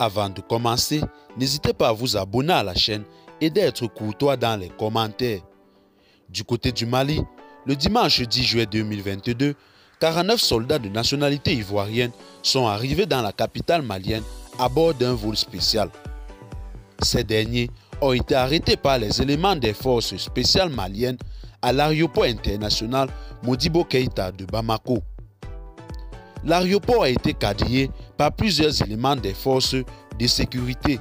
Avant de commencer, n'hésitez pas à vous abonner à la chaîne et d'être courtois dans les commentaires. Du côté du Mali, le dimanche 10 juillet 2022, 49 soldats de nationalité ivoirienne sont arrivés dans la capitale malienne à bord d'un vol spécial. Ces derniers ont été arrêtés par les éléments des forces spéciales maliennes à l'aéroport international Modibo Keïta de Bamako. L'aéroport a été quadrillé par plusieurs éléments des forces de sécurité.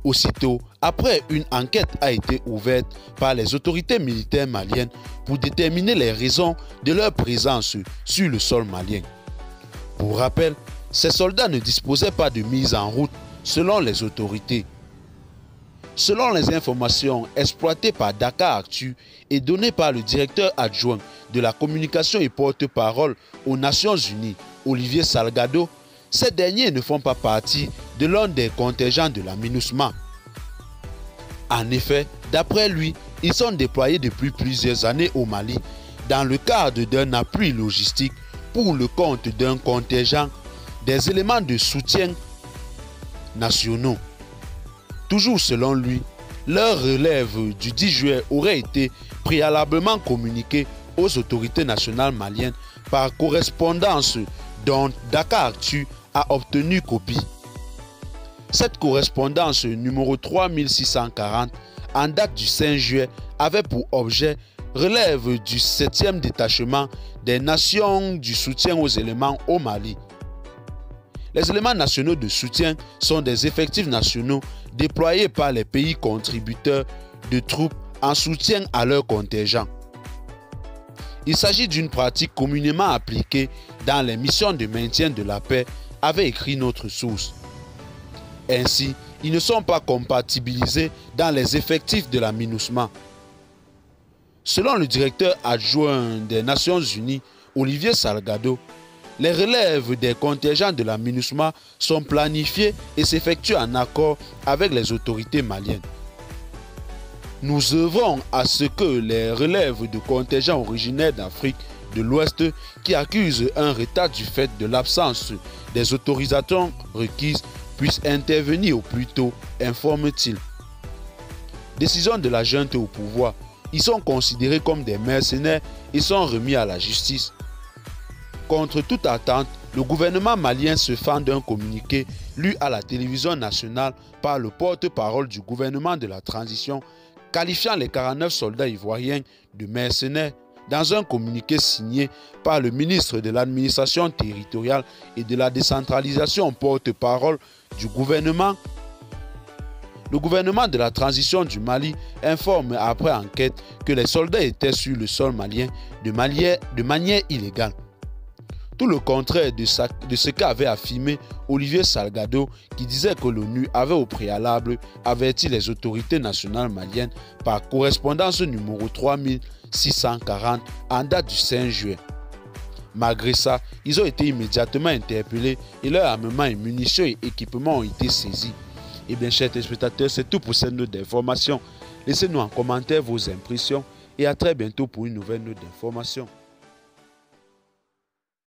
Aussitôt, après, une enquête a été ouverte par les autorités militaires maliennes pour déterminer les raisons de leur présence sur le sol malien. Pour rappel, ces soldats ne disposaient pas de mise en route selon les autorités. Selon les informations exploitées par Dakaractu et données par le directeur adjoint de la communication et porte-parole aux Nations Unies, Olivier Salgado, ces derniers ne font pas partie de l'un des contingents de la MINUSMA. En effet, d'après lui, ils sont déployés depuis plusieurs années au Mali dans le cadre d'un appui logistique pour le compte d'un contingent des éléments de soutien nationaux. Toujours selon lui, leur relève du 10 juillet aurait été préalablement communiquée aux autorités nationales maliennes par correspondance dont Dakaractu a obtenu copie. Cette correspondance numéro 3640 en date du 5 juillet avait pour objet relève du 7e détachement des nations du soutien aux éléments au Mali. Les éléments nationaux de soutien sont des effectifs nationaux déployés par les pays contributeurs de troupes en soutien à leur contingent. Il s'agit d'une pratique communément appliquée dans les missions de maintien de la paix, avait écrit notre source. Ainsi, ils ne sont pas compatibilisés dans les effectifs de la MINUSMA. Selon le directeur adjoint des Nations Unies, Olivier Salgado, les relèves des contingents de la MINUSMA sont planifiées et s'effectuent en accord avec les autorités maliennes. Nous œuvrons à ce que les relèves de contingents originaires d'Afrique de l'Ouest qui accusent un retard du fait de l'absence des autorisations requises puissent intervenir au plus tôt, informe-t-il. Décision de la junte au pouvoir, ils sont considérés comme des mercenaires et sont remis à la justice. Contre toute attente, le gouvernement malien se fend d'un communiqué lu à la télévision nationale par le porte-parole du gouvernement de la transition, qualifiant les 49 soldats ivoiriens de mercenaires dans un communiqué signé par le ministre de l'administration territoriale et de la décentralisation porte-parole du gouvernement. Le gouvernement de la transition du Mali informe après enquête que les soldats étaient sur le sol malien de manière illégale. Tout le contraire de ce qu'avait affirmé Olivier Salgado, qui disait que l'ONU avait au préalable averti les autorités nationales maliennes par correspondance numéro 3640 en date du 5 juillet. Malgré ça, ils ont été immédiatement interpellés et leurs armements et munitions et équipements ont été saisis. Et bien, chers téléspectateurs, c'est tout pour cette note d'information. Laissez-nous en commentaire vos impressions et à très bientôt pour une nouvelle note d'information.